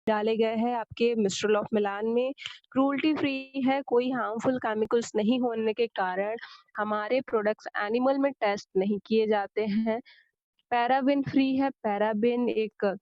डाले गए हैं आपके मिस्ट्रल ऑफ मिलान में, क्रूल्टी फ्री है, कोई हार्मफुल केमिकल्स नहीं होने के कारण हमारे प्रोडक्ट्स एनिमल में टेस्ट नहीं किए जाते हैं। पैराबेन फ्री है, पैराबेन एक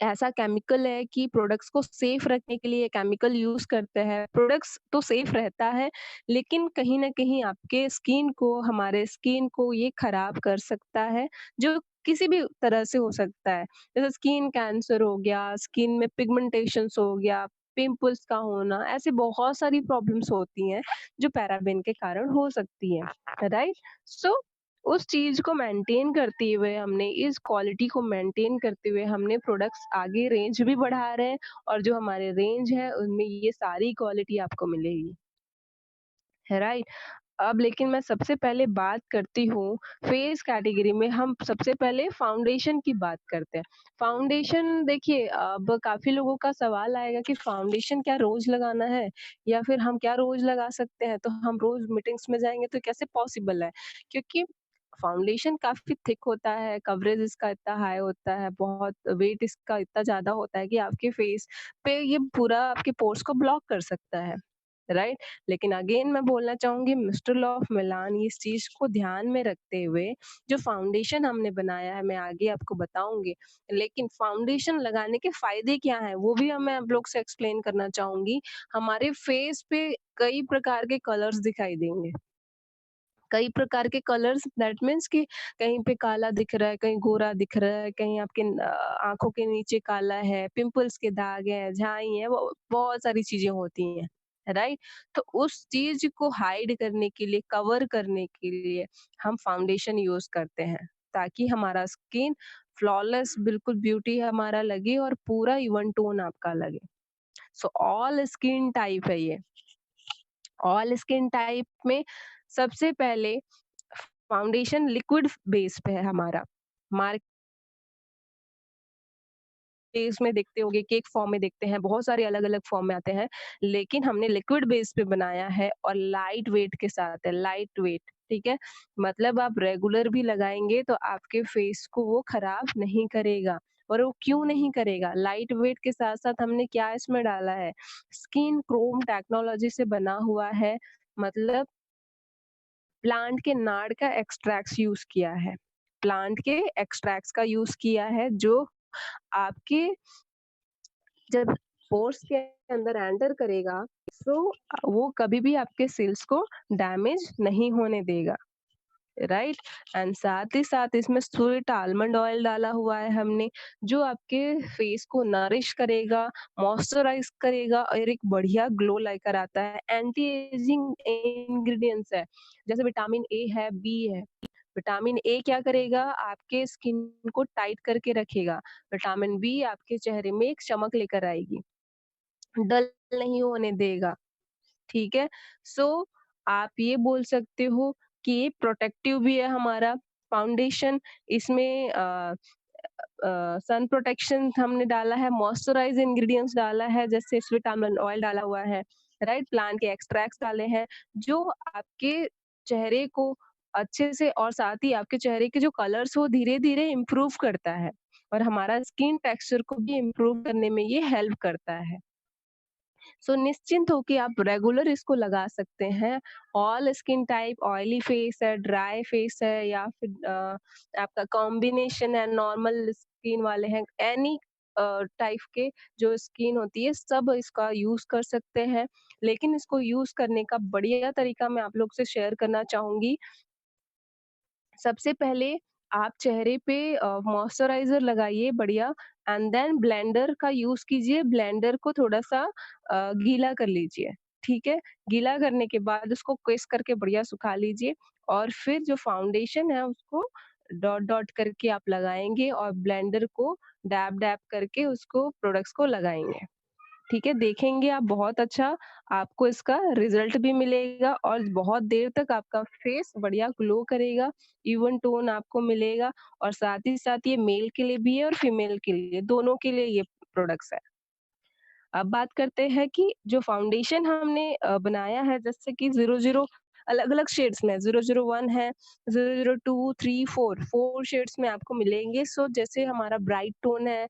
ऐसा केमिकल है कि प्रोडक्ट्स को सेफ रखने के लिए केमिकल यूज़ करते हैं। प्रोडक्ट्स तो सेफ रहता है, लेकिन कहीं न कहीं आपके स्किन को, हमारे स्किन को ये खराब कर सकता है, जो किसी भी तरह से हो सकता है। जैसे स्किन कैंसर हो गया, स्किन में पिगमेंटेशंस हो गया, पिंपल्स का होना, ऐसी बहुत सारी प्रॉब्लम्स होती हैं, जो पैराबेन के कारण हो सकती हैं, राइट? सो उस चीज़ को मेंटेन करते हुए हमने इस क्वालिटी को मेंटेन करते हुए हमने प्रोडक्ट्स आगे रेंज भी बढ़ा रहे हैं और जो हमारे रेंज है उनमें ये सारी क्वालिटी आपको मिलेगी, है राइट? अब लेकिन मैं सबसे पहले बात करती हूँ फेस कैटेगरी में हम सबसे पहले फाउंडेशन की बात करते हैं। फाउंडेशन देखिए अब काफ़ी लोगों का सवाल आएगा कि फाउंडेशन क्या रोज़ लगाना है? या फिर हम क्या रोज़ लगा सकते हैं? तो हम रोज़ मीटिंग्स में जाएँगे तो कैसे पॉसिबल है? क्योंकि फाउंडेशन काफ़ी थिक होता है, कवरेज इसका इतना हाई होता है, बहुत वेट इसका इतना ज़्यादा होता है कि आपके फेस पे ये पूरा आपके पोर्स को ब्लॉक कर सकता है, राइट? लेकिन अगेन मैं बोलना चाहूँगी मिस्टर लॉ ऑफ मिलान इस चीज़ को ध्यान में रखते हुए जो फाउंडेशन हमने बनाया है मैं आगे आपको बताऊँगी। लेकिन फाउंडेशन लगाने के फ़ायदे क्या हैं वो भी मैं आप लोग से एक्सप्लेन करना चाहूँगी। हमारे फेस पे कई प्रकार के कलर्स दिखाई देंगे। कई प्रकार के कलर्स दैट मीन्स कि कहीं पे काला दिख रहा है, कहीं गोरा दिख रहा है, कहीं आपके आँखों के नीचे काला है, पिंपल्स के दाग हैं, झाई हैं, वो बहुत सारी चीज़ें होती हैं, राइट? तो उस चीज़ को हाइड करने के लिए, कवर करने के लिए हम फाउंडेशन यूज़ करते हैं, ताकि हमारा स्किन फ्लॉलेस बिल्कुल ब्यूटी हमारा लगे और पूरा इवन टोन आपका लगे। सो ऑल स्किन टाइप है ये। ऑल स्किन टाइप में सबसे पहले फाउंडेशन लिक्विड बेस पे है हमारा। मार्केट में देखते होंगे, केक फॉर्म में देखते हैं, बहुत सारे अलग-अलग फॉर्म में आते हैं, लेकिन हमने लिक्विड बेस पे बनाया है और लाइट वेट के साथ है, लाइट वेट, ठीक है? मतलब आप रेगुलर भी लगाएँगे तो आपके फेस को वो खराब नहीं करेगा और वो क्यों नहीं करेगा? लाइट वेट के साथ-साथ हमने क्या इसमें डाला है? स्किन क्रोम टेक्नोलॉजी से बना हुआ है, मतलब प्लांट के नाड़ का एक्सट्रैक्ट्स यूज़ किया है। प्लांट के एक्सट्रैक्ट्स का यूज़ किया है जो आपके जब पोर्स के अंदर एंटर करेगा तो वो कभी भी आपके सेल्स को डैमेज नहीं होने देगा, राइट? एंड साथ ही साथ इसमें स्वीट आलमंड ऑयल डाला हुआ है हमने, जो आपके फेस को नरिश करेगा, मॉइस्चराइज़ करेगा और एक बढ़िया ग्लो लेकर आता है। एंटी एजिंग इंग्रीडिएंट्स है, जैसे विटामिन ए है, बी है। विटामिन ए क्या करेगा? आपके स्किन को टाइट करके रखेगा। विटामिन बी आपके चेहरे में एक चमक लेकर आएगी, डल नहीं होने देगा। ठीक है? सो आप ये बोल सकते हो कि ये प्रोटेक्टिव भी है हमारा फाउंडेशन। इसमें सन प्रोटेक्शन हमने डाला है, मॉइस्चराइज़ इंग्रीडिएंट्स डाला है, जैसे स्वीट आलमंड ऑयल डाला हुआ है, राइट? प्लांट के एक्सट्रैक्ट्स डाले हैं, जो आपके चेहरे को अच्छे से और साथ ही आपके चेहरे के जो कलर्स वो धीरे-धीरे इम्प्रूव करता है और हमारा स्किन टेक्सचर को भी इम्प्रूव करने में ये हेल्प करता है। सो निश्चिंत होके आप रेगुलर इसको लगा सकते हैं। All skin type oily face है, ड्राई फेस है या फिर आपका कॉम्बिनेशन है, नॉर्मल स्किन वाले हैं, एनी टाइप के जो स्किन होती है सब इसका यूज़ कर सकते हैं। लेकिन इसको यूज़ करने का बढ़िया तरीका मैं आप लोग से शेयर करना चाहूँगी। सबसे पहले आप चेहरे पे मॉइस्चराइज़र लगाइए बढ़िया एंड देन ब्लेंडर का यूज़ कीजिए। ब्लेंडर को थोड़ा-सा गीला कर लीजिए, ठीक है? गीला करने के बाद उसको क्विस करके बढ़िया सुखा लीजिए और फिर जो फाउंडेशन है उसको डॉट-डॉट करके आप लगाएँगे और ब्लेंडर को डैब-डैब करके उसको प्रोडक्ट्स को लगाएँगे। ठीक है, देखेंगे आप बहुत अच्छा आपको इसका रिज़ल्ट भी मिलेगा और बहुत देर तक आपका फेस बढ़िया ग्लो करेगा, इवन टोन आपको मिलेगा और साथ ही साथ ये मेल के लिए भी है और फीमेल के लिए, दोनों के लिए ये प्रोडक्ट्स है। अब बात करते हैं कि जो फाउंडेशन हमने बनाया है जैसे कि 00 अलग-अलग शेड्स में 001 है, 002, 3, 4 4 शेड्स में आपको मिलेंगे। सो जैसे हमारा ब्राइट टोन है,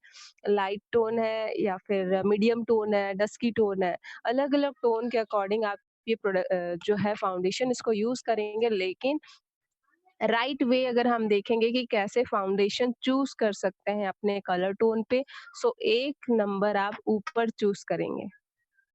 लाइट टोन है या फिर मीडियम टोन है, डस्की टोन है, अलग-अलग टोन के अकॉर्डिंग आप ये जो है फाउंडेशन इसको यूज़ करेंगे। लेकिन राइट वे अगर हम देखेंगे कि कैसे फाउंडेशन चूज़ कर सकते हैं अपने कलर टोन पे, सो 1 नंबर आप ऊपर चूज़ करेंगे।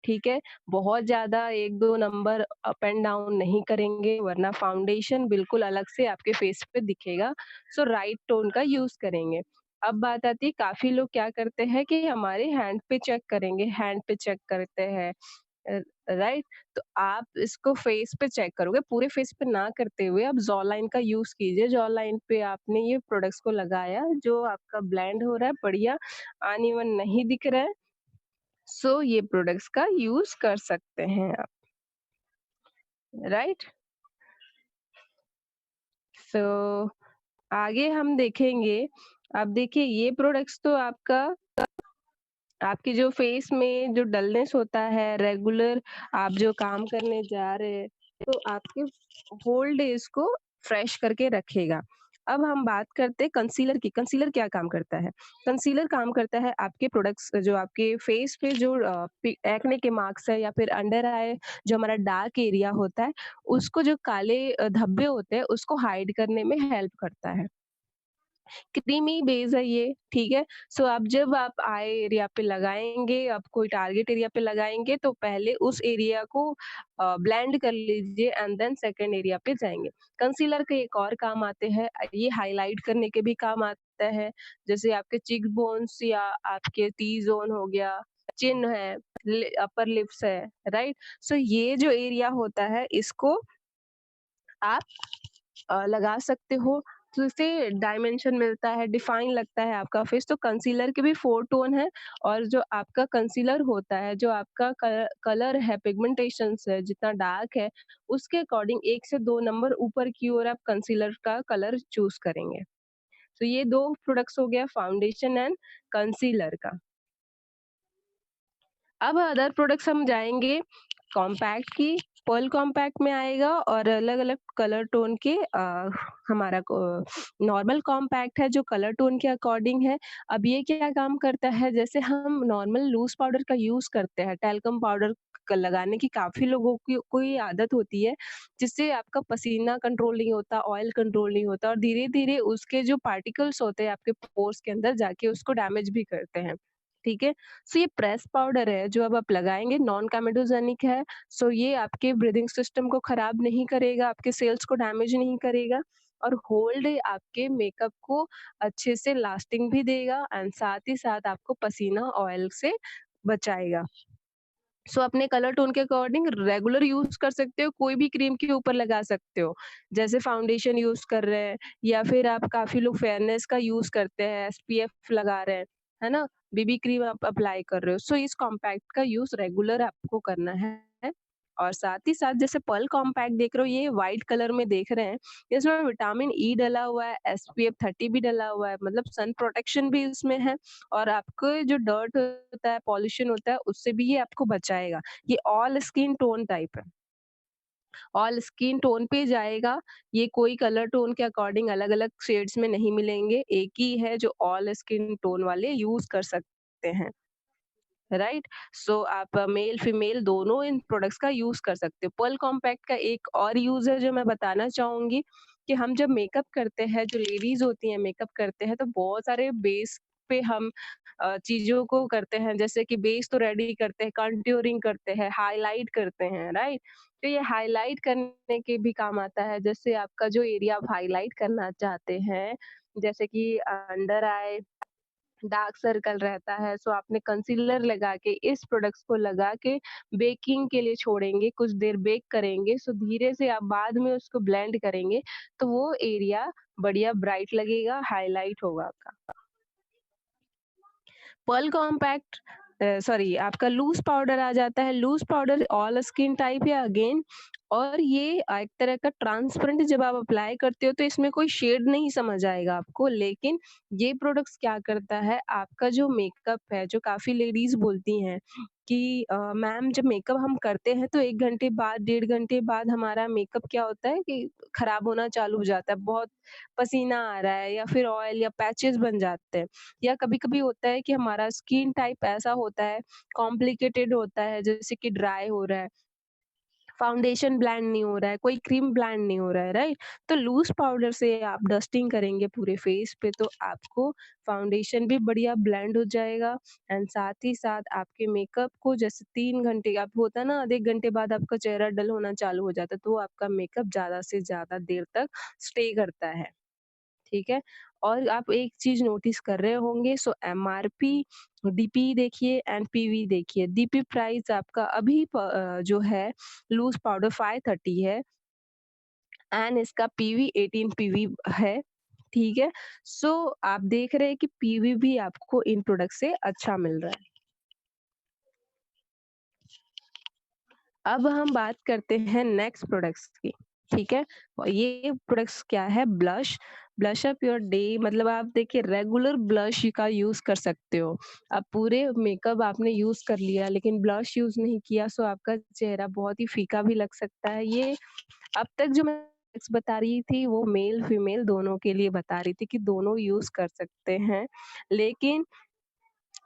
ठीक है? बहुत ज़्यादा 1-2 नंबर अप एंड डाउन नहीं करेंगे वरना फाउंडेशन बिल्कुल अलग से आपके फेस पे दिखेगा। सो राइट टोन का यूज़ करेंगे। अब बात आती है काफ़ी लोग क्या करते हैं कि हमारे हैंड पे चेक करेंगे, हैंड पे चेक करते हैं राइट? तो आप इसको फेस पे चेक करोगे, पूरे फेस पे ना करते हुए आप जॉ लाइन का यूज़ कीजिए। जॉ लाइन पे आपने ये प्रोडक्ट्स को लगाया जो आपका ब्लेंड हो रहा है बढ़िया, अनइवन नहीं दिख रहा है। सो ये प्रोडक्ट्स का यूज़ कर सकते हैं आप, राइट? सो आगे हम देखेंगे, अब देखिए ये प्रोडक्ट्स तो आपका आपके जो फेस में जो डलनेस होता है, रेगुलर आप जो काम करने जा रहे हैं, तो आपके होल डेज़ को फ्रेश करके रखेगा। अब हम बात करते हैं कंसीलर की, कंसीलर क्या काम करता है? कंसीलर काम करता है आपके प्रोडक्ट्स जो आपके फेस पे जो एक्ने के मार्क्स है या फिर अंडर आई जो हमारा डार्क एरिया होता है, उसको जो काले धब्बे होते हैं, उसको हाइड करने में हेल्प करता है। क्रीमी बेस है ये, ठीक है? सो अब जब आप आई एरिया पे लगाएँगे, आप कोई टारगेट एरिया पे लगाएँगे तो पहले उस एरिया को ब्लेंड कर लीजिए एंड देन सेकंड एरिया पे जाएँगे। कंसीलर के एक और काम आते हैं ये हाइलाइट करने के भी काम आता है, जैसे आपके चीक बोन्स या आपके टी ज़ोन हो गया, चिन है, अपर लिप्स है, राइट? सो ये जो एरिया होता है इसको आप लगा सकते हो, तो इससे डायमेंशन मिलता है, डिफाइन लगता है आपका फेस। तो कंसीलर के भी 4 टोन हैं और जो आपका कंसीलर होता है, जो आपका कलर है, पिगमेंटेशंस है, जितना डार्क है, उसके अकॉर्डिंग 1 से 2 नंबर ऊपर की ओर आप कंसीलर का कलर चूज़ करेंगे। तो ये 2 प्रोडक्ट्स हो गया फाउंडेशन एंड कंसीलर का। अब अदर प्रोडक्ट्स हम जाएँगे कॉम्पैक्ट की, पर्ल कॉम्पैक्ट में आएगा और अलग-अलग कलर टोन के हमारा को नॉर्मल कॉम्पैक्ट है जो कलर टोन के अकॉर्डिंग है। अब ये क्या काम करता है जैसे हम नॉर्मल लूज़ पाउडर का यूज़ करते हैं, टैल्कम पाउडर क लगाने की काफ़ी लोगों को ये आदत होती है, जिससे आपका पसीना कंट्रोल नहीं होता, ऑयल कंट्रोल नहीं होता और धीरे-धीरे उसके जो पार्टिकल्स होते हैं आपके पोर्स के अंदर जाके उसको डैमेज भी करते हैं। ठीक है? सो ये प्रेस पाउडर है जो अब आप लगाएँगे नॉन कॉमेडोजेनिक है, सो ये आपके ब्रीथिंग सिस्टम को खराब नहीं करेगा, आपके सेल्स को डैमेज नहीं करेगा और होल डे आपके मेकअप को अच्छे से लास्टिंग भी देगा एंड साथ ही साथ आपको पसीना ऑयल से बचाएगा। सो अपने कलर टोन के अकॉर्डिंग रेगुलर यूज़ कर सकते हो, कोई भी क्रीम के ऊपर लगा सकते हो। जैसे फाउंडेशन यूज़ कर रहे हैं या फिर आप काफ़ी लोग फेयरनेस का यूज़ करते हैं, एसपीएफ लगा रहे हैं, है ना? बीबी क्रीम आप अप्लाई कर रहे हो, सो इस कॉम्पैक्ट का यूज़ रेगुलर आपको करना है। और साथ ही साथ जैसे पर्ल कॉम्पैक्ट देख रहे हो, ये व्हाइट कलर में देख रहे हैं, इसमें विटामिन ई डला हुआ है, एसपीएफ 30 भी डला हुआ है, मतलब सन प्रोटेक्शन भी इसमें है और आपको जो डर्ट होता है, पॉल्यूशन होता है, उससे भी ये आपको बचाएगा। ये ऑल स्किन टोन टाइप है, ऑल स्किन टोन पे जाएगा, ये कोई कलर टोन के अकॉर्डिंग अलग-अलग शेड्स में नहीं मिलेंगे, एक ही है जो ऑल स्किन टोन वाले यूज़ कर सकते हैं। राइट? सो आप मेल फीमेल दोनों इन प्रोडक्ट्स का यूज़ कर सकते हो। पर्ल कॉम्पैक्ट का एक और यूज़ है जो मैं बताना चाहूँगी कि हम जब मेकअप करते हैं, जो लेडीज़ होती हैं मेकअप करते हैं तो बहुत सारे बेस पे हम चीज़ों को करते हैं जैसे कि बेस तो रेडी करते हैं, कंटूरिंग करते हैं, हाइलाइट करते हैं, राइट? तो ये हाइलाइट करने के भी काम आता है जैसे आपका जो एरिया आप हाइलाइट करना चाहते हैं, जैसे कि अंडर आई डार्क सर्कल रहता है सो आपने कंसीलर लगा के इस प्रोडक्ट्स को लगा के बेकिंग के लिए छोड़ेंगे, कुछ देर बेक करेंगे सो धीरे से आप बाद में उसको ब्लेंड करेंगे, तो वो एरिया बढ़िया ब्राइट लगेगा, हाइलाइट होगा आपका। पर्ल कॉम्पैक्ट सॉरी आपका लूज़ पाउडर आ जाता है, loose powder all skin type है अगेन और ये एक तरह का ट्रांसपेरेंट जब आप अप्लाई करते हो तो इसमें कोई शेड नहीं समझ आएगा आपको, लेकिन ये प्रोडक्ट्स क्या करता है, आपका जो मेकअप है, जो काफ़ी लेडीज़ बोलती हैं कि मैम जब मेकअप हम करते हैं तो 1 घंटे बाद, डेढ़ घंटे बाद हमारा मेकअप क्या होता है कि खराब होना चालू हो जाता है। बहुत पसीना आ रहा है या फिर ऑयल या पैचेज़ बन जाते हैं। या कभी-कभी होता है कि हमारा स्किन टाइप ऐसा होता है, कॉम्प्लिकेटेड होता है जैसे कि ड्राई हो रहा है, फाउंडेशन ब्लेंड नहीं हो रहा है, कोई क्रीम ब्लेंड नहीं हो रहा है, राइट? तो लूज़ पाउडर से आप डस्टिंग करेंगे पूरे फेस पे तो आपको फाउंडेशन भी बढ़िया ब्लेंड हो जाएगा एंड साथ ही साथ आपके मेकअप को जैसे 3 घंटे आप होता है ना आधे 1 घंटे बाद आपका चेहरा डल होना चालू हो जाता है, तो आपका मेकअप ज़्यादा से ज़्यादा देर तक स्टे करता है। ठीक है? और आप एक चीज़ नोटिस कर रहे होंगे सो एमआरपी, डीपी देखिए एंड पीवी देखिए। डीपी प्राइस आपका अभी जो है लूज़ पाउडर 530 है एंड इसका पीवी 18 पीवी है, ठीक है? सो आप देख रहे हैं कि पीवी भी आपको इन प्रोडक्ट से अच्छा मिल रहा है। अब हम बात करते हैं नेक्स्ट प्रोडक्ट्स की, ठीक है? और ये प्रोडक्ट्स क्या है blush, blush up your day मतलब आप देखिए रेगुलर ब्लश का यूज़ कर सकते हो। अब पूरे मेकअप आपने यूज़ कर लिया लेकिन ब्लश यूज़ नहीं किया सो आपका चेहरा बहुत ही फीका भी लग सकता है। ये अब तक जो मैं टिप्स बता रही थी वो मेल फीमेल दोनों के लिए बता रही थी कि दोनों यूज़ कर सकते हैं। लेकिन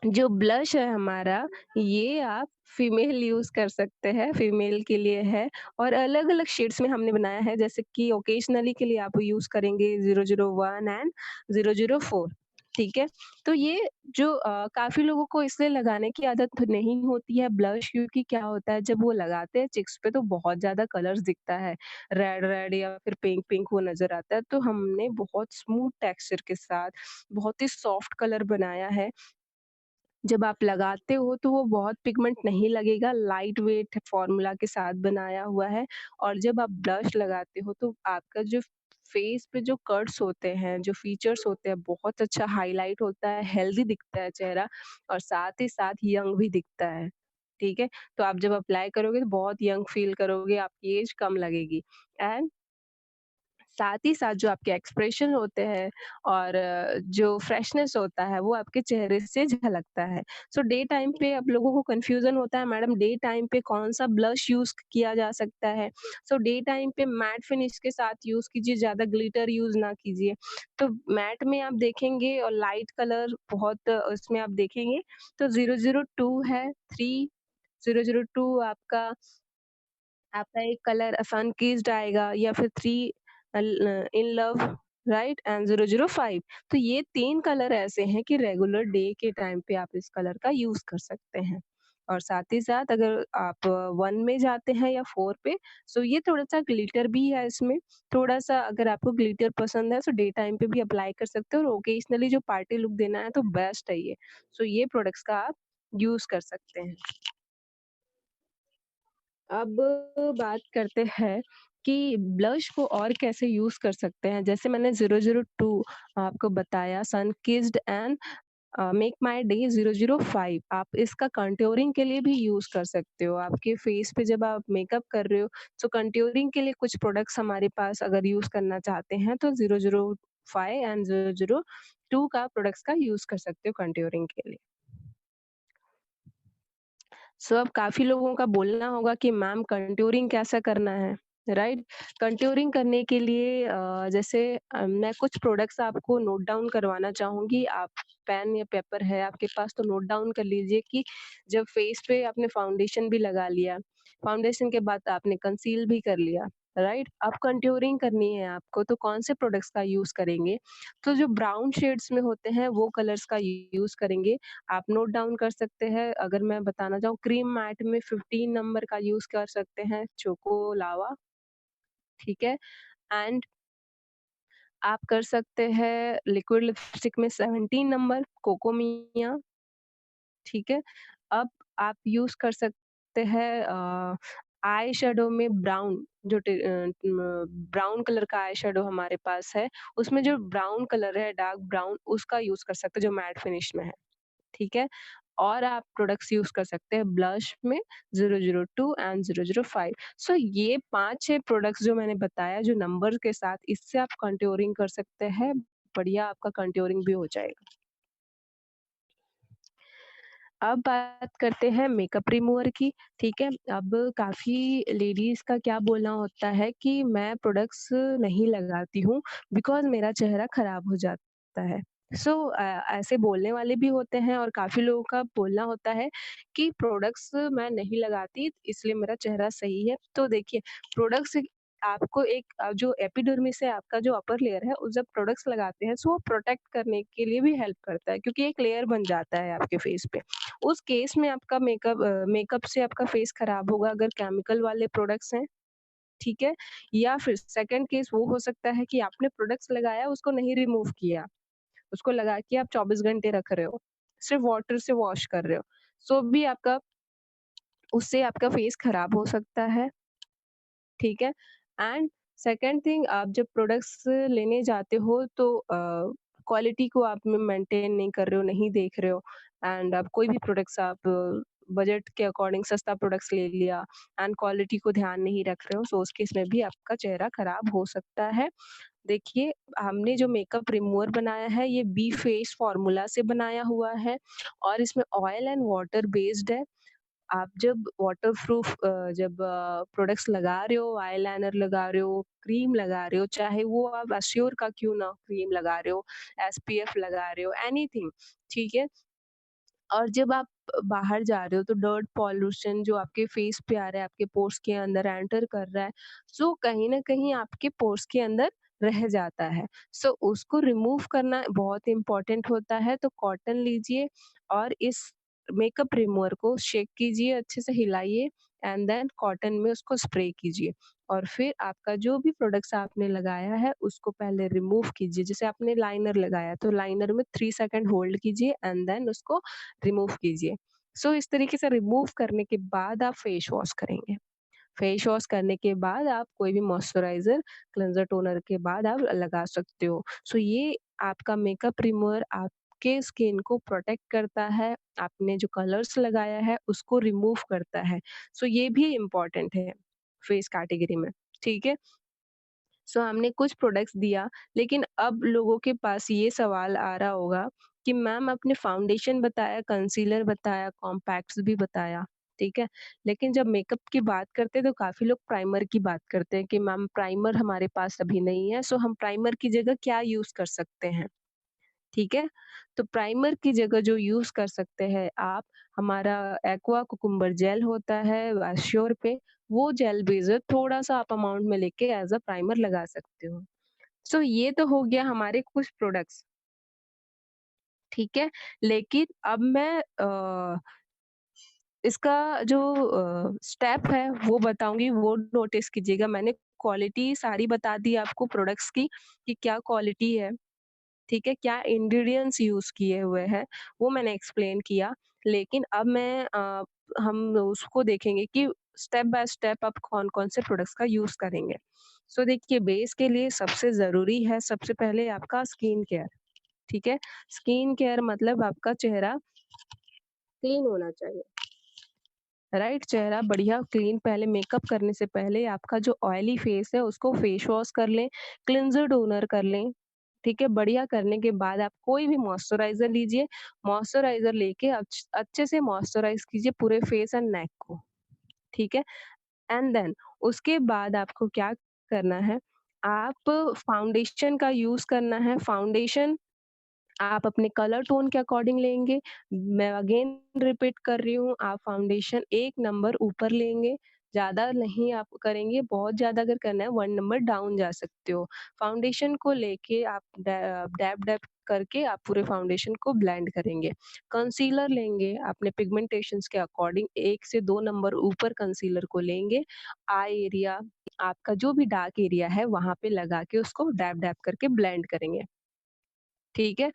जो ब्लश है हमारा, ये आप फीमेल यूज़ कर सकते हैं, फीमेल के लिए है और अलग-अलग शेड्स में हमने बनाया है जैसे कि ओकेजनली के लिए आप यूज़ करेंगे 001 एंड 004 ठीक है? तो ये जो काफ़ी लोगों को इसलिए लगाने की आदत नहीं होती है ब्लश क्योंकि क्या होता है जब वो लगाते हैं चिक्स पे तो बहुत ज़्यादा कलर्स दिखता है, रेड-रेड या फिर पिंक-पिंक वो नज़र आता है। तो हमने बहुत स्मूथ टेक्सचर के साथ, बहुत ही सॉफ्ट कलर बनाया है जब आप लगाते हो तो वो बहुत पिगमेंट नहीं लगेगा, लाइट वेट फ़ॉर्मूला के साथ बनाया हुआ है और जब आप ब्लश लगाते हो तो आपका जो फेस पे जो कट्स होते हैं, जो फीचर्स होते हैं, बहुत अच्छा हाइलाइट होता है, हेल्दी दिखता है चेहरा और साथ ही साथ यंग भी दिखता है, ठीक है? तो आप जब अप्लाई करोगे तो बहुत यंग फ़ील करोगे, आपकी एज कम लगेगी एंड साथ ही साथ जो आपके एक्सप्रेशन होते हैं और जो फ्रेशनेस होता है वो आपके चेहरे से झलकता है। सो डे टाइम पे अब लोगों को कन्फ्यूज़न होता है मैडम डे टाइम पे कौन-सा ब्लश यूज़ किया जा सकता है? सो डे टाइम पे मैट फिनिश के साथ यूज़ कीजिए, ज़्यादा ग्लिटर यूज़ ना कीजिए। तो मैट में आप देखेंगे और लाइट कलर बहुत उसमें आप देखेंगे तो 002 है, 3 002 आपका एक कलर सन किस्ड आएगा या फिर three in love right and 005 तो ये 3 कलर ऐसे हैं कि रेगुलर डे के टाइम पे आप इस कलर का यूज़ कर सकते हैं। और साथ ही साथ अगर आप 1 में जाते हैं या 4 पे सो ये थोड़ा-सा ग्लिटर भी है इसमें, थोड़ा-सा अगर आपको ग्लिटर पसंद है सो डे टाइम पे भी अप्लाई कर सकते हो और ओकेजनली जो पार्टी लुक देना है तो बेस्ट है ये। सो ये प्रोडक्ट्स का आप यूज़ कर सकते हैं। अब बात करते हैं कि ब्लश को और कैसे यूज़ कर सकते हैं। जैसे मैंने 002 आपको बताया sun kissed and make my day 005 आप इसका कंटूरिंग के लिए भी यूज़ कर सकते हो। आपके फेस पे जब आप मेकअप कर रहे हो, तो कंटूरिंग के लिए कुछ प्रोडक्ट्स हमारे पास अगर यूज़ करना चाहते हैं तो 005 एंड 002 का प्रोडक्ट्स का यूज़ कर सकते हो कंटूरिंग के लिए। सो अब काफ़ी लोगों का बोलना होगा कि मैम कंटूरिंग कैसा करना है, राइट? कंटूरिंग करने के लिए जैसे मैं कुछ प्रोडक्ट्स आपको नोट डाउन करवाना चाहूँगी। आप पेन या पेपर है आपके पास तो नोट डाउन कर लीजिए कि जब फेस पे आपने फाउंडेशन भी लगा लिया, फाउंडेशन के बाद आपने कंसील भी कर लिया, राइट? अब कंटूरिंग करनी है आपको तो कौन से प्रोडक्ट्स का यूज़ करेंगे? तो जो ब्राउन शेड्स में होते हैं वो कलर्स का यूज़ करेंगे। आप नोट डाउन कर सकते हैं अगर मैं बताना चाहूँ क्रीम मैट में 15 नंबर का यूज़ कर सकते हैं चोको लावा, ठीक है? एंड आप कर सकते हैं लिक्विड लिपस्टिक में 17 नंबर कोकोमिया, ठीक है? अब आप यूज़ कर सकते हैं आई शैडो में ब्राउन ब्राउन कलर का आई शैडो हमारे पास है, उसमें जो ब्राउन कलर है डार्क ब्राउन उसका यूज़ कर सकते हैं जो मैट फिनिश में है। ठीक है? और आप प्रोडक्ट्स यूज़ कर सकते हैं ब्लश में 002 एंड 005 सो ये 5-6 प्रोडक्ट्स जो मैंने बताया जो नंबर के साथ इससे आप कंटूरिंग कर सकते हैं, बढ़िया आपका कंटूरिंग भी हो जाएगा। अब बात करते हैं मेकअप रिमूवर की, ठीक है? अब काफ़ी लेडीज़ का क्या बोलना होता है कि मैं प्रोडक्ट्स नहीं लगाती हूँ बिकॉज़ मेरा चेहरा खराब हो जाता है। ऐसे बोलने वाले भी होते हैं और काफ़ी लोगों का बोलना होता है कि प्रोडक्ट्स मैं नहीं लगाती इसलिए मेरा चेहरा सही है। तो देखिए, प्रोडक्ट्स आपको एक जो एपिडर्मिस है आपका जो अपर लेयर है, वो जब प्रोडक्ट्स लगाते हैं सो वो प्रोटेक्ट करने के लिए भी हेल्प करता है क्योंकि एक लेयर बन जाता है आपके फेस पे। उस केस में आपका मेकअप से आपका फेस खराब होगा अगर केमिकल वाले प्रोडक्ट्स हैं, ठीक है? या फिर सेकंड केस वो हो सकता है कि आपने प्रोडक्ट्स लगाया उसको नहीं रिमूव किया, उसको लगा के आप 24 घंटे रख रहे हो, सिर्फ वाटर से वॉश कर रहे हो, सो भी आपका उससे आपका फेस खराब हो सकता है, ठीक है? एंड सेकंड थिंग आप जब प्रोडक्ट्स लेने जाते हो तो क्वालिटी को आप मेंटेन नहीं कर रहे हो, नहीं देख रहे हो एंड आप कोई भी प्रोडक्ट्स आप बजट के अकॉर्डिंग सस्ता प्रोडक्ट्स ले लिया एंड क्वालिटी को ध्यान नहीं रख रहे हो, सो उस केस में भी आपका चेहरा खराब हो सकता है। देखिए, हमने जो मेकअप रिमूवर बनाया है ये बी फेस फॉर्मूला से बनाया हुआ है और इसमें ऑयल एंड वाटर बेस्ड है। आप जब वाटरप्रूफ जब प्रोडक्ट्स लगा रहे हो, आईलाइनर लगा रहे हो, क्रीम लगा रहे हो, चाहे वो आप एश्योर का क्यों ना क्रीम लगा रहे हो, एसपीएफ लगा रहे हो, एनीथिंग, ठीक है? और जब आप बाहर जा रहे हो तो डर्ट पॉल्यूशन जो आपके फेस पे आ रहा है, आपके पोर्स के अंदर एंटर कर रहा है, सो कहीं न कहीं आपके पोर्स के अंदर रह जाता है। सो उसको रिमूव करना बहुत इम्पोर्टेंट होता है, तो कॉटन लीजिए और इस मेकअप रिमूवर को शेक कीजिए, अच्छे से हिलाइए एंड देन कॉटन में उसको स्प्रे कीजिए और फिर आपका जो भी प्रोडक्ट्स आपने लगाया है, उसको पहले रिमूव कीजिए। जैसे आपने लाइनर लगाया, तो लाइनर में 3 सेकंड होल्ड कीजिए एंड देन उसको रिमूव कीजिए। इस तरीके से रिमूव करने के बाद आप फेस वॉश करेंगे। फेस वॉश करने के बाद आप कोई भी मॉइस्चराइज़र, क्लेंज़र, टोनर के बाद आप लगा सकते हो। ये आपका मेकअप रिमूवर आपके स्किन को प्रोटेक्ट करता है, आपने जो कलर्स लगाया है उसको रिमूव करता है। ये भी इम्पोर्टेंट है फेस कैटेगरी में, ठीक है? हमने कुछ प्रोडक्ट्स दिया, लेकिन अब लोगों के पास ये सवाल आ रहा होगा कि मैम आपने फाउंडेशन बताया, कंसीलर बताया, कॉम्पैक्ट्स भी बताया, ठीक है? लेकिन जब मेकअप की बात करते हैं तो काफ़ी लोग प्राइमर की बात करते हैं कि मैम प्राइमर हमारे पास अभी नहीं है, हम प्राइमर की जगह क्या यूज़ कर सकते हैं? ठीक है? तो प्राइमर की जगह जो यूज़ कर सकते हैं आप, हमारा एक्वा कुकुम्बर जेल होता है एश्योर पे, वो जेल बेस्ड थोड़ा-सा आप अमाउंट में लेके एज़ अ प्राइमर लगा सकते हो। ये तो हो गया हमारे कुछ प्रोडक्ट्स, ठीक है? लेकिन अब मैं इसका जो स्टेप है वो बताऊँगी, वो नोटिस कीजिएगा। मैंने क्वालिटी सारी बता दी आपको प्रोडक्ट्स की कि क्या क्वालिटी है। ठीक है? क्या इंग्रीडिएंट्स यूज़ किए हुए हैं, वो मैंने एक्सप्लेन किया। लेकिन अब हम उसको देखेंगे कि स्टेप बाय स्टेप आप कौन-कौन से प्रोडक्ट्स का यूज़ करेंगे। देखिए बेस के लिए सबसे ज़रूरी है सबसे पहले आपका स्किन केयर, ठीक है? स्किन केयर मतलब आपका चेहरा क्लीन होना चाहिए, राइट? चेहरा बढ़िया क्लीन पहले मेकअप करने से पहले आपका जो ऑयली फेस है उसको फेस वॉश कर लें, क्लींजर टोनर कर लें, ठीक है? बढ़िया करने के बाद आप कोई भी मॉइस्चराइज़र लीजिए, मॉइस्चराइज़र लेके अच्छे से मॉइस्चराइज़ कीजिए पूरे फेस एंड नेक को, ठीक है? एंड देन उसके बाद आपको क्या करना है, आप फाउंडेशन का यूज़ करना है। फाउंडेशन आप अपने कलर टोन के अकॉर्डिंग लेंगे। मैं अगेन रिपीट कर रही हूँ, आप फाउंडेशन 1 नंबर ऊपर लेंगे, ज़्यादा नहीं आप करेंगे, बहुत ज़्यादा अगर करना है 1 नंबर डाउन जा सकते हो। फाउंडेशन को लेके आप डैब-डैब करके आप पूरे फाउंडेशन को ब्लेंड करेंगे। कंसीलर लेंगे, अपने पिगमेंटेशंस के अकॉर्डिंग 1 से 2 नंबर ऊपर कंसीलर को लेंगे। आई एरिया, आपका जो भी डार्क एरिया है, वहाँ पे लगा के उसको डैब-डैब करके ब्लेंड करेंगे, ठीक है?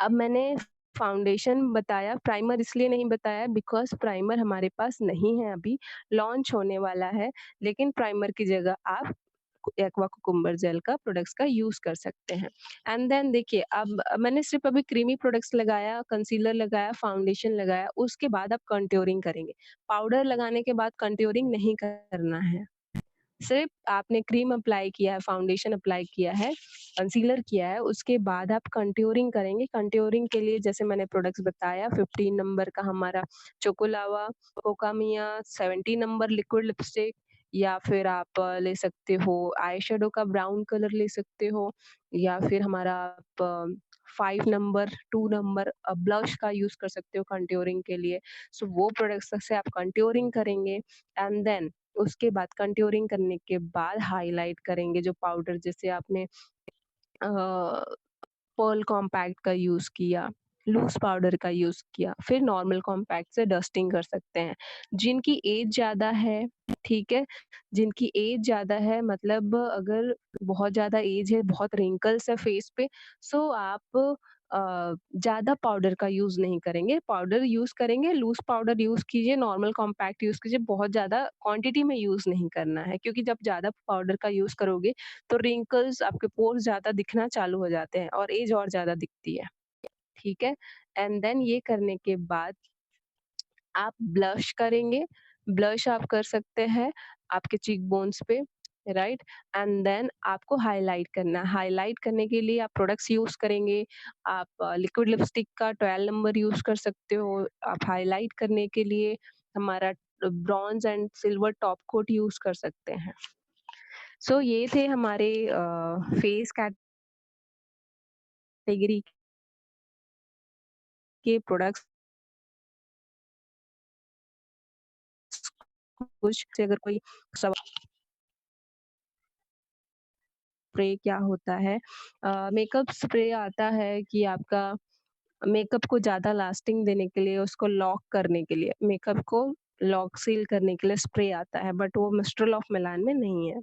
अब मैंने फाउंडेशन बताया, प्राइमर इसलिए नहीं बताया बिकॉज़ प्राइमर हमारे पास नहीं है अभी, लॉन्च होने वाला है, लेकिन प्राइमर की जगह आप एक्वा कुकुम्बर जेल का प्रोडक्ट्स का यूज़ कर सकते हैं। एंड देन देखिए अब मैंने सिर्फ़ अभी क्रीमी प्रोडक्ट्स लगाया, कंसीलर लगाया, फाउंडेशन लगाया, उसके बाद आप कंटूरिंग करेंगे। पाउडर लगाने के बाद कंटूरिंग नहीं करना है। सिर्फ़ आपने क्रीम अप्लाई किया है, फाउंडेशन अप्लाई किया है, कंसीलर किया है, उसके बाद आप कंटूरिंग करेंगे। कंटूरिंग के लिए जैसे मैंने प्रोडक्ट्स बताया 15 नंबर का हमारा चोकोलावा, कोकामिया, 70 नंबर लिक्विड लिपस्टिक या फिर आप ले सकते हो आई शैडो का ब्राउन कलर ले सकते हो या फिर हमारा आप 5 नंबर, 2 नंबर ब्लश का यूज़ कर सकते हो कंटूरिंग के लिए। सो वो प्रोडक्ट्स से आप कंटूरिंग करेंगे एंड देन उसके बाद कंटूरिंग करने के बाद हाइलाइट करेंगे जो पाउडर जैसे आपने पर्ल कॉम्पैक्ट का यूज़ किया, लूज़ पाउडर का यूज़ किया, फिर नॉर्मल कॉम्पैक्ट से डस्टिंग कर सकते हैं। जिनकी एज ज़्यादा है, ठीक है? जिनकी एज ज़्यादा है मतलब अगर बहुत ज़्यादा एज है, बहुत रिंकल्स है फेस पे, सो आप ज़्यादा पाउडर का यूज़ नहीं करेंगे। पाउडर यूज़ करेंगे, लूज़ पाउडर यूज़ कीजिए, नॉर्मल कॉम्पैक्ट यूज़ कीजिए, बहुत ज़्यादा क्वांटिटी में यूज़ नहीं करना है क्योंकि जब ज़्यादा पाउडर का यूज़ करोगे तो रिंकल्स आपके पोर्स ज़्यादा दिखना चालू हो जाते हैं और एज और ज़्यादा दिखती है, ठीक है? एंड देन ये करने के बाद आप ब्लश करेंगे, ब्लश आप कर सकते हैं आपके चीक बोन्स पे, राइट? एंड देन आपको हाइलाइट करना है, हाइलाइट करने के लिए आप प्रोडक्ट्स यूज़ करेंगे, आप लिक्विड लिपस्टिक का 12 नंबर यूज़ कर सकते हो, आप हाइलाइट करने के लिए हमारा bronze and silver top coat use कर सकते हैं। सो ये थे हमारे फेस कैटेगरी के प्रोडक्ट्स कुछ से अगर कोई सवाल स्प्रे क्या होता है? मेकअप स्प्रे आता है कि आपका मेकअप को ज़्यादा लास्टिंग देने के लिए, उसको लॉक करने के लिए, मेकअप को लॉक सील करने के लिए स्प्रे आता है, बट वो मिस्ट्रल ऑफ मिलान में नहीं है।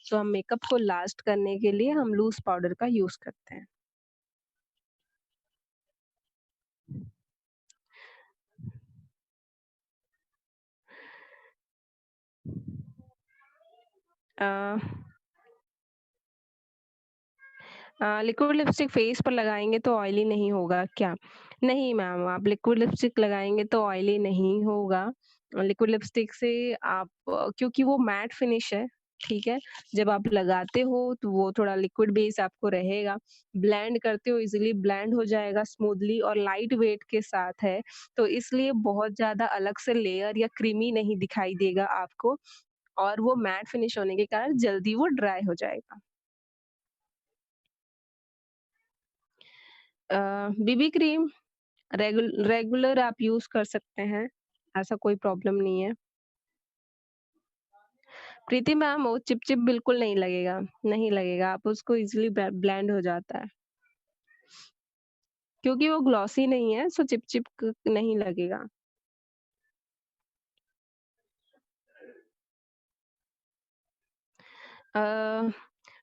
सो हम मेकअप को लास्ट करने के लिए हम लूज़ पाउडर का यूज़ करते हैं। अ लिक्विड लिपस्टिक फेस पर लगाएँगे तो ऑयली नहीं होगा क्या? नहीं मैम, आप लिक्विड लिपस्टिक लगाएँगे तो ऑयली नहीं होगा। लिक्विड लिपस्टिक से आप क्योंकि वो मैट फिनिश है, ठीक है? जब आप लगाते हो तो वो थोड़ा लिक्विड बेस आपको रहेगा, ब्लेंड करते हो इज़िली ब्लेंड हो जाएगा स्मूथली और लाइट वेट के साथ है, तो इसलिए बहुत ज़्यादा अलग से लेयर या क्रीमी नहीं दिखाई देगा आपको और वो मैट फिनिश होने के कारण जल्दी वो ड्राई हो जाएगा। बीबी क्रीम रेगुलर आप यूज़ कर सकते हैं, ऐसा कोई प्रॉब्लम नहीं है। प्रीति मैम वो चिप-चिप बिल्कुल नहीं लगेगा, नहीं लगेगा, आप उसको इज़िली ब्लेंड हो जाता है। क्योंकि वो ग्लॉसी नहीं है सो चिप-चिप क नहीं लगेगा। अ,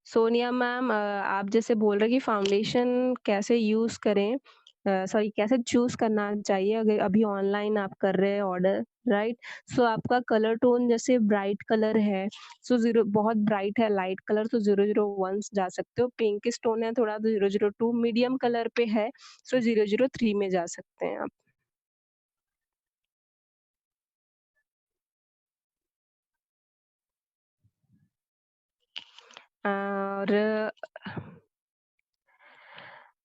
सोनिया मैम आप जैसे बोल रहे हैं कि फाउंडेशन कैसे यूज़ करें सॉरी कैसे चूज़ करना चाहिए अगर अभी ऑनलाइन आप कर रहे हैं ऑर्डर, राइट? सो आपका कलर टोन जैसे ब्राइट कलर है, सो ज़ीरो बहुत ब्राइट है लाइट कलर तो 001 जा सकते हो, पिंकिश टोन है थोड़ा तो 002 मीडियम कलर पे है, सो 003 में जा सकते हैं आप। और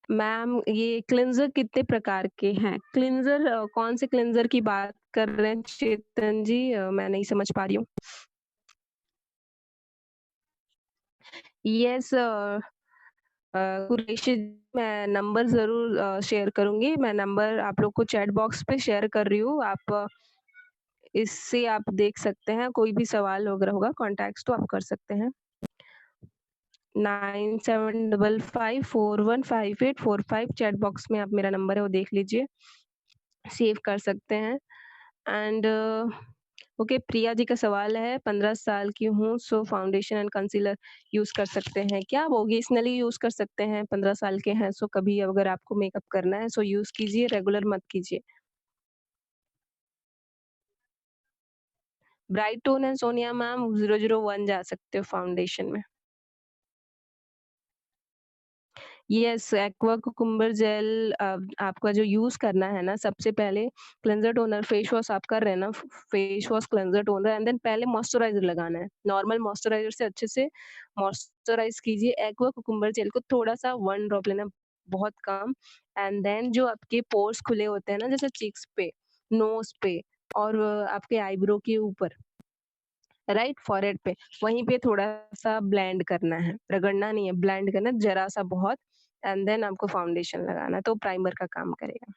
मैम ये क्लींजर कितने प्रकार के हैं? क्लींजर कौन से क्लींजर की बात कर रहे हैं चेतन जी? मैं नहीं समझ पा रही हूँ। यस कुरैशी मैं नंबर ज़रूर शेयर करूँगी। मैं नंबर आप लोग को चैट बॉक्स पे शेयर कर रही हूँ। आप इससे आप देख सकते हैं, कोई भी सवाल वगैरह होगा कॉन्टैक्ट्स तो आप कर सकते हैं। 9755415845 चैट बॉक्स में आप मेरा नंबर है वो देख लीजिए, सेव कर सकते हैं। एंड ओके प्रिया जी का सवाल है 15 साल की हूँ सो फाउंडेशन एंड कंसीलर यूज़ कर सकते हैं क्या? वो ओकेजनली यूज़ कर सकते हैं 15 साल के हैं सो कभी अगर आपको मेकअप करना है सो यूज़ कीजिए, रेगुलर मत कीजिए। Bright tone and Sonia ma'am 001 जा सकते हो फाउंडेशन में। यस, एक्वा कुकुम्बर जेल आपका जो यूज़ करना है ना, सबसे पहले क्लेंज़र टोनर फेस वॉश आप कर रहे हैं ना, फ face wash, cleanser toner and then पहले मॉइस्चराइज़र लगाना है। नॉर्मल मॉइस्चराइज़र से अच्छे से मॉइस्चराइज़ कीजिए। एक्वा कुकुम्बर जेल को थोड़ा-सा 1 ड्रॉप लेना, बहुत कम, एंड देन जो आपके पोर्स खुले होते हैं ना, जैसे चीक्स पे, नोज़ पे और आपके आईब्रो के ऊपर, राइट फॉरहेड पे, वहीं पे थोड़ा-सा ब्लेंड करना है, रगड़ना नहीं है, ब्लेंड करना है ज़रा-सा बहुत, एंड देन आपको फाउंडेशन लगाना है, तो प्राइमर का काम करेगा।